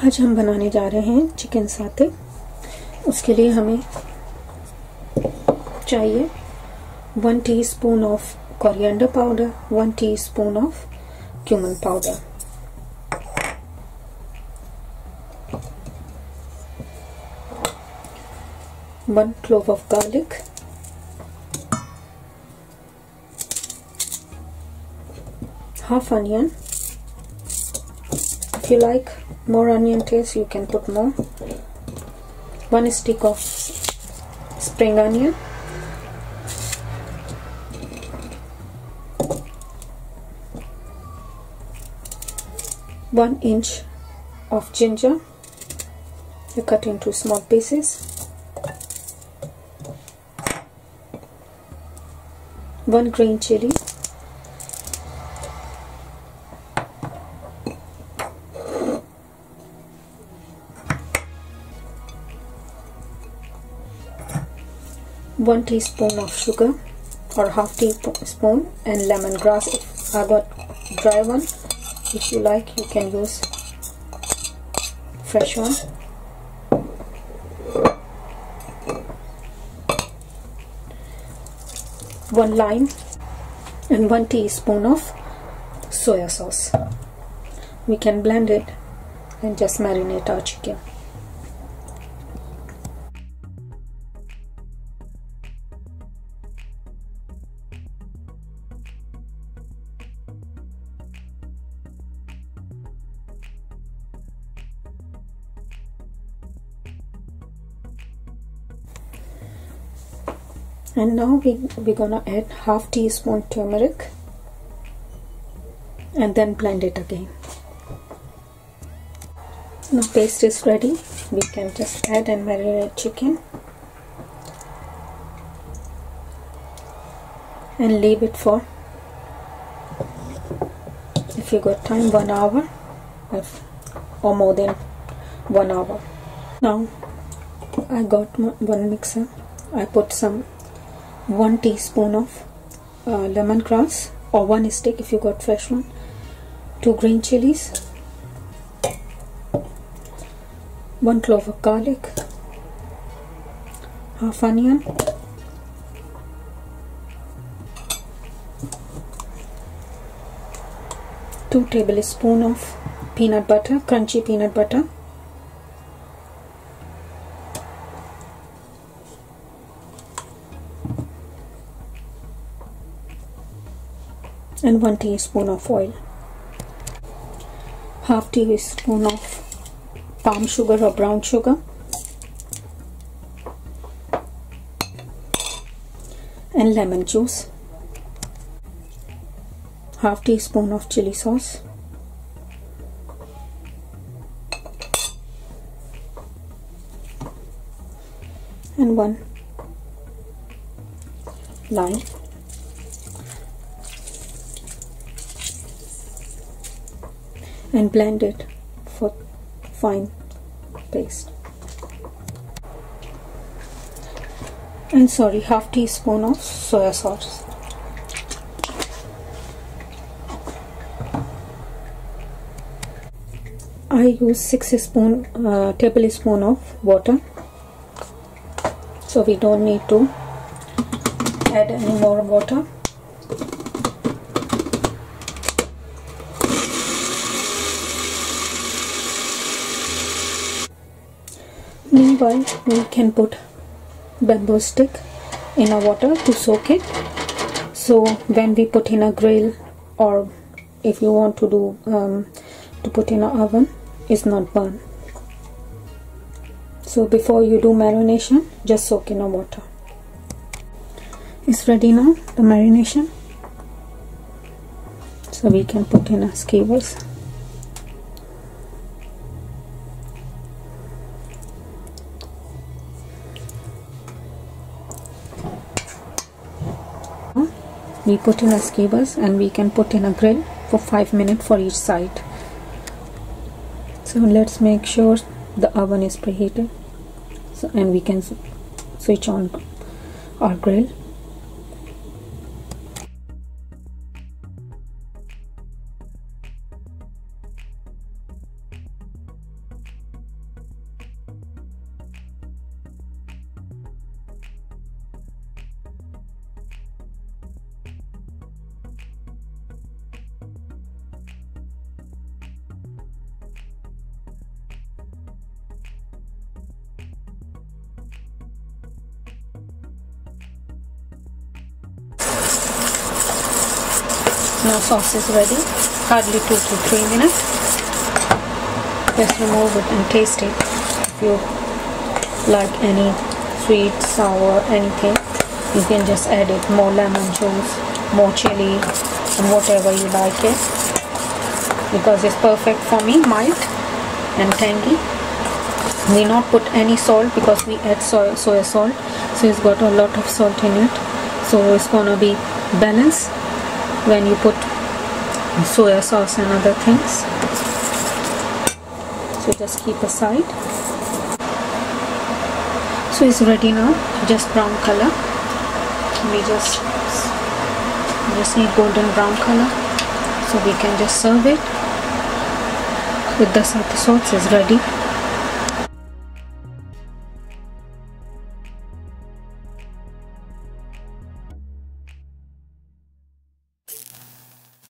आज हम बनाने जा रहे हैं चिकन साते। उसके लिए हमें चाहिए 1 teaspoon of coriander powder, 1 teaspoon of cumin powder, 1 clove of garlic, half onion. If you like more onion taste, you can put more. 1 stick of spring onion, 1 inch of ginger, you cut into small pieces, 1 green chili, 1 teaspoon of sugar or half teaspoon, and lemongrass. I got dry one. If you like, you can use fresh one. 1 lime and 1 teaspoon of soya sauce. We can blend it and just marinate our chicken. And now we're gonna add half teaspoon turmeric and then blend it again. Now paste is ready. We can just add and marinate chicken and leave it for, if you got time, 1 hour or more than 1 hour. Now I got one mixer. I put some 1 teaspoon of lemongrass or 1 stick if you got fresh one, 2 green chilies, 1 clove of garlic, half onion, 2 tablespoons of peanut butter, crunchy peanut butter, and 1 teaspoon of oil, half teaspoon of palm sugar or brown sugar, and lemon juice, half teaspoon of chili sauce, and 1 lime, and blend it for fine paste. And half teaspoon of soya sauce. I use 6 tablespoon of water, so we don't need to add any more water. Meanwhile, we can put bamboo stick in our water to soak it, so when we put in a grill, or if you want to do to put in an oven, it's not burn. So before you do marination, just soak in a water. It's ready now, the marination, so we can put in our skewers. We put in our skewers and we can put in a grill for 5 minutes for each side. So let's make sure the oven is preheated, and we can switch on our grill. Now sauce is ready. Hardly 2 to 3 minutes. Just remove it and taste it. If you like any sweet, sour, anything, you can just add it. More lemon juice, more chili, and whatever you like it. Because it's perfect for me, mild and tangy. We not put any salt because we add soy salt, so it's got a lot of salt in it. So it's gonna be balanced when you put soya sauce and other things. So just keep aside. So it's ready now, just brown color. We just need golden brown color, so we can just serve it with the satay sauce. Is ready.